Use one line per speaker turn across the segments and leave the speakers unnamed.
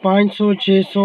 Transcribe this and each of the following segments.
500-600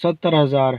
70,000।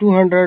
200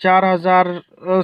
4,000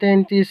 33,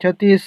36,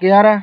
11,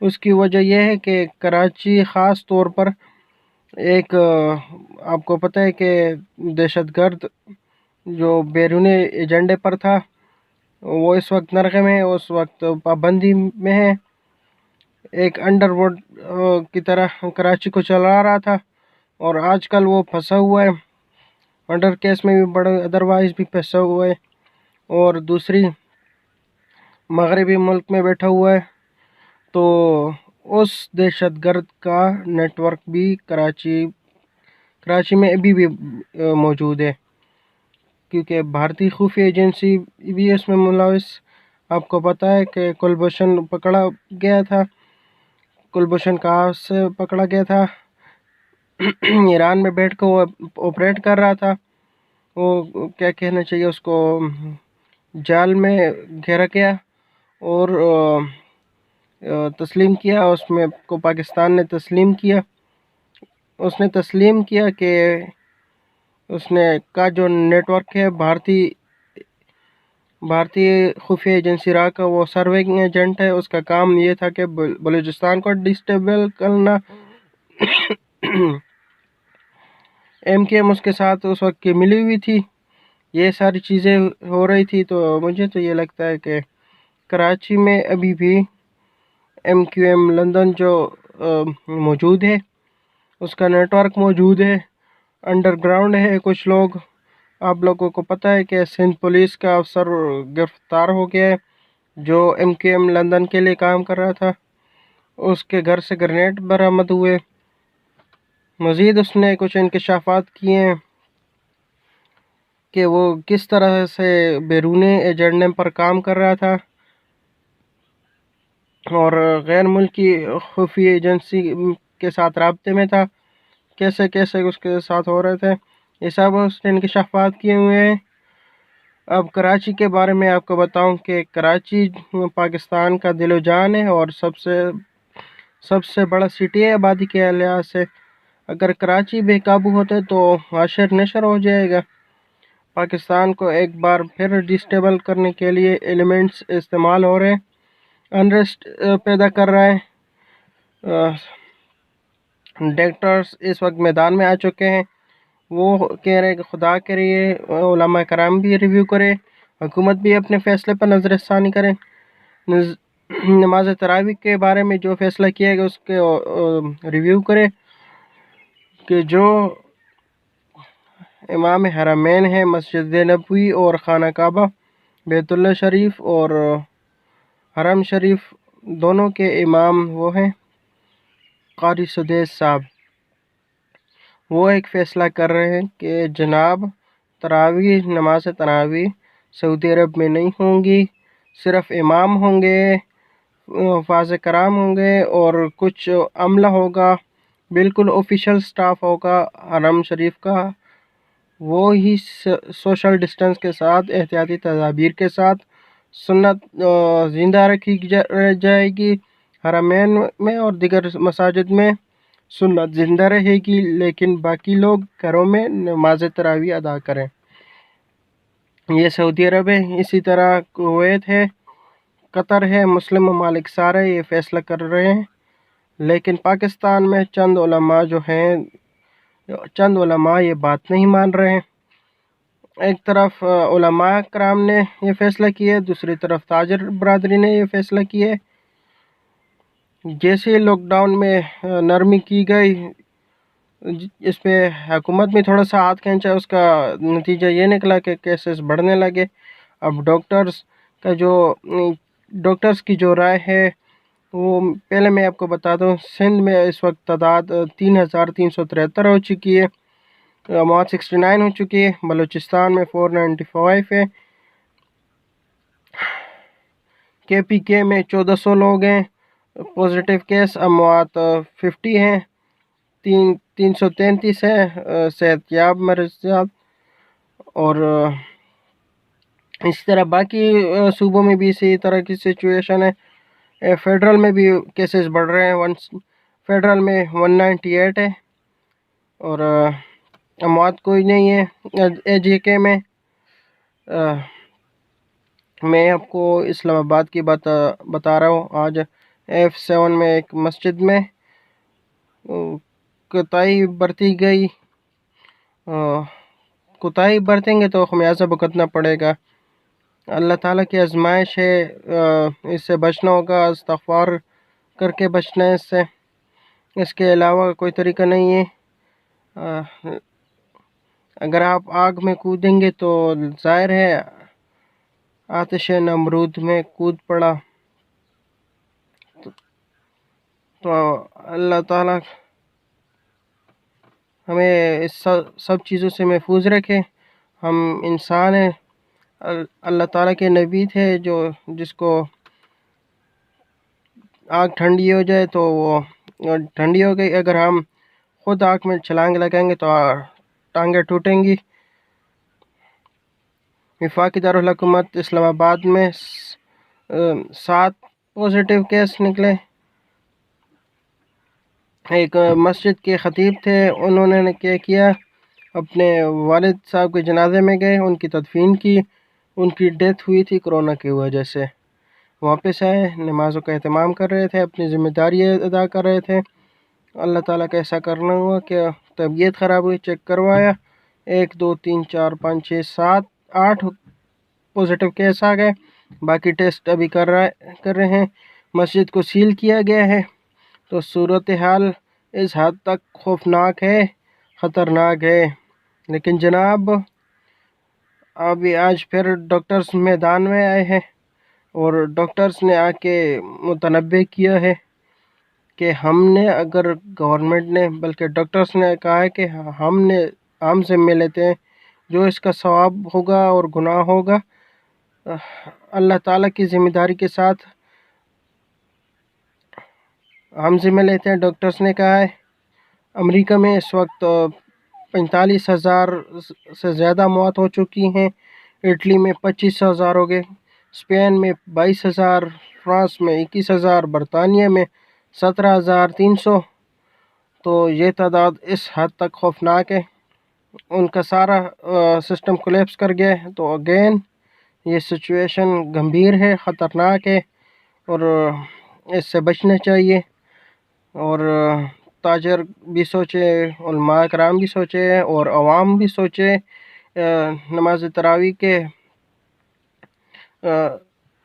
اس کی وجہ یہ ہے کہ کراچی خاص طور پر ایک آپ کو پتہ ہے کہ دہشت گرد جو بیرونی ایجنڈے پر تھا وہ اس وقت نرغے میں، اس وقت پابندی میں ہے، ایک انڈر ورلڈ کی طرح کراچی کو چلا رہا تھا، اور آج کل وہ پھنسا ہوا ہے، مرڈر کیس میں بھی بڑا ادروائز بھی پھنسا ہوا ہے، اور دوسری مغربی ملک میں بیٹھا ہوا ہے۔ تو اس دہشت گرد کا نیٹ ورک بھی کراچی میں ابھی بھی موجود ہے، کیونکہ بھارتی خفیہ ایجنسی بھی اس میں ملوث۔ آپ کو پتہ ہے کہ کلبھوشن پکڑا گیا تھا، کلبھوشن کہاں سے پکڑا گیا تھا؟ ایران میں بیٹھ کر وہ آپریٹ کر رہا تھا، وہ کیا کہنا چاہیے اس کو، جال میں گھیرا گیا اور تسلیم کیا، اس میں کو پاکستان نے تسلیم کیا، اس نے تسلیم کیا کہ اس نے کا جو نیٹ ورک ہے بھارتی خفیہ ایجنسی را کا، وہ سروینگ ایجنٹ ہے، اس کا کام یہ تھا کہ بلوچستان کو ڈسٹیبل کرنا۔ ایم کے ایم اس کے ساتھ اس وقت کی ملی ہوئی تھی، یہ ساری چیزیں ہو رہی تھی، تو مجھے تو یہ لگتا ہے کہ کراچی میں ابھی بھی ایم کیو ایم لندن جو موجود ہے، اس کا نیٹ ورک موجود ہے، انڈر گراؤنڈ ہے۔ کچھ لوگ، آپ لوگوں کو پتہ ہے کہ سندھ پولیس کا افسر گرفتار ہو گیا ہے جو ایم کیو ایم لندن کے لیے کام کر رہا تھا، اس کے گھر سے گرینیڈ برآمد ہوئے۔ مزید اس نے کچھ انکشافات کیے ہیں کہ وہ کس طرح سے بیرونی ایجنڈے پر کام کر رہا تھا اور غیر ملکی خفیہ ایجنسی کے ساتھ رابطے میں تھا، کیسے کیسے اس کے ساتھ ہو رہے تھے، یہ سب اس نے انکشافات کیے ہوئے ہیں۔ اب کراچی کے بارے میں آپ کو بتاؤں کہ کراچی پاکستان کا دل و جان ہے اور سب سے بڑا سٹی ہے آبادی کے لحاظ سے۔ اگر کراچی بے قابو ہوتا تو عاشر نشر ہو جائے گا۔ پاکستان کو ایک بار پھر ڈسٹیبل کرنے کے لیے ایلیمنٹس استعمال ہو رہے ہیں، انریسٹ پیدا کر رہا ہے۔ ڈاکٹرز اس وقت میدان میں آ چکے ہیں، وہ کہہ رہے ہیں کہ خدا کے لیے علماء کرام بھی ریویو کرے، حکومت بھی اپنے فیصلے پر نظر ثانی کرے، نماز تراویح کے بارے میں جو فیصلہ کیا گیا اس کے ریویو کرے، کہ جو امام حرمین ہیں، مسجد نبوی اور خانہ کعبہ، بیت اللہ شریف اور حرم شریف، دونوں کے امام وہ ہیں قاری سدیس صاحب، وہ ایک فیصلہ کر رہے ہیں کہ جناب نماز تراویح سعودی عرب میں نہیں ہوں گی، صرف امام ہوں گے، حفاظ کرام ہوں گے اور کچھ عملہ ہوگا، بالکل آفیشیل سٹاف ہوگا حرم شریف کا، وہ ہی سوشل ڈسٹنس کے ساتھ، احتیاطی تدابیر کے ساتھ سنت زندہ رکھی جائے گی، حرمین میں اور دیگر مساجد میں سنت زندہ رہے گی، لیکن باقی لوگ گھروں میں نماز تراویح ادا کریں۔ یہ سعودی عرب ہے، اسی طرح کویت ہے، قطر ہے، مسلم ممالک سارے یہ فیصلہ کر رہے ہیں، لیکن پاکستان میں چند علماء یہ بات نہیں مان رہے ہیں۔ ایک طرف علماء کرام نے یہ فیصلہ کیا، دوسری طرف تاجر برادری نے یہ فیصلہ کیا۔ جیسے لاک ڈاؤن میں نرمی کی گئی، اس پہ حکومت میں تھوڑا سا ہاتھ کھینچا، اس کا نتیجہ یہ نکلا کہ کیسز بڑھنے لگے۔ اب ڈاکٹرز کی جو رائے ہے، وہ پہلے میں آپ کو بتا دوں، سندھ میں اس وقت تعداد 3373 ہو چکی ہے، موت 69 ہو چکی ہے، بلوچستان میں 495 ہے، کے پی کے میں 1400 لوگ ہیں پازیٹیو کیس، اموات 50 ہیں، 333 ہے صحت یاب مریضات، اور اسی طرح باقی صوبوں میں بھی اسی طرح کی سچویشن ہے۔ فیڈرل میں بھی کیسز بڑھ رہے ہیں، فیڈرل میں 198 ہے اور اموات کوئی نہیں ہے۔ اے جے کے میں آپ کو اسلام آباد کی بات بتا رہا ہوں، آج F7 میں ایک مسجد میں کوتاہی برتی گئی. کوتاہی برتیں گے تو خمیازہ بھگتنا پڑے گا. اللہ تعالیٰ کی آزمائش ہے، اس سے بچنا ہوگا، استغفار کر کے بچنا ہے اس سے. اس کے علاوہ کوئی طریقہ نہیں ہے. اگر آپ آگ میں کودیں گے تو ظاہر ہے آتش نمرود میں کود پڑا. تو اللہ تعالیٰ ہمیں اس سب چیزوں سے محفوظ رکھے. ہم انسان ہیں، اللہ تعالیٰ کے نبی تھے جس کو آگ ٹھنڈی ہو جائے تو وہ ٹھنڈی ہو گئی. اگر ہم خود آگ میں چھلانگ لگائیں گے تو ٹانگیں ٹوٹیں گی. وفاقی دارالحکومت اسلام آباد میں 7 پازیٹیو کیس نکلے. ایک مسجد کے خطیب تھے، انہوں نے کیا کیا، اپنے والد صاحب کے جنازے میں گئے، ان کی تدفین کی. ان کی ڈیتھ ہوئی تھی کرونا کی وجہ سے. واپس آئے، نمازوں کا اہتمام کر رہے تھے، اپنی ذمہ داری ادا کر رہے تھے. اللہ تعالیٰ کا ایسا کرنا ہوا کہ طبیعت خراب ہوئی، چیک کروایا، 1 2 3 4 5 6 7 8 پازیٹیو کیس آ گئے. باقی ٹیسٹ ابھی کر رہے ہیں. مسجد کو سیل کیا گیا ہے. تو صورتحال اس حد تک خوفناک ہے، خطرناک ہے. لیکن جناب ابھی آج پھر ڈاکٹرز میدان میں آئے ہیں اور ڈاکٹرز نے آ کے متنبع کیا ہے کہ اگر گورنمنٹ نے، بلکہ ڈاکٹرز نے کہا ہے کہ ہم ذمہ لیتے ہیں جو اس کا ثواب ہوگا اور گناہ ہوگا اللہ تعالیٰ کی ذمہ داری کے ساتھ ہم ذمہ لیتے ہیں. ڈاکٹرز نے کہا ہے امریکہ میں اس وقت 45,000 سے زیادہ موت ہو چکی ہیں، اٹلی میں 25,000 ہو گئے، اسپین میں 22,000، فرانس میں 21,000، برطانیہ میں 17,300. تو یہ تعداد اس حد تک خوفناک ہے، ان کا سارا سسٹم کولیپس کر گیا ہے. تو اگین یہ سچویشن گمبھیر ہے، خطرناک ہے اور اس سے بچنا چاہیے. اور تاجر بھی سوچے، علماء کرام بھی سوچے اور عوام بھی سوچے. نماز تراویح کے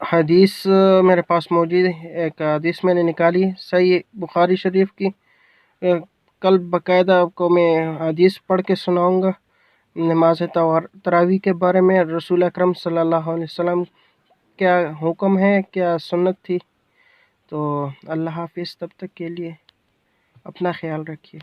حدیث میرے پاس موجود ہے، ایک حدیث میں نے نکالی صحیح بخاری شریف کی. کل باقاعدہ آپ کو میں حدیث پڑھ کے سناؤں گا نماز تراویح کے بارے میں. رسول اکرم صلی اللہ علیہ وسلم کیا حکم ہے، کیا سنت تھی. تو اللہ حافظ، تب تک کے لیے اپنا خیال رکھیے.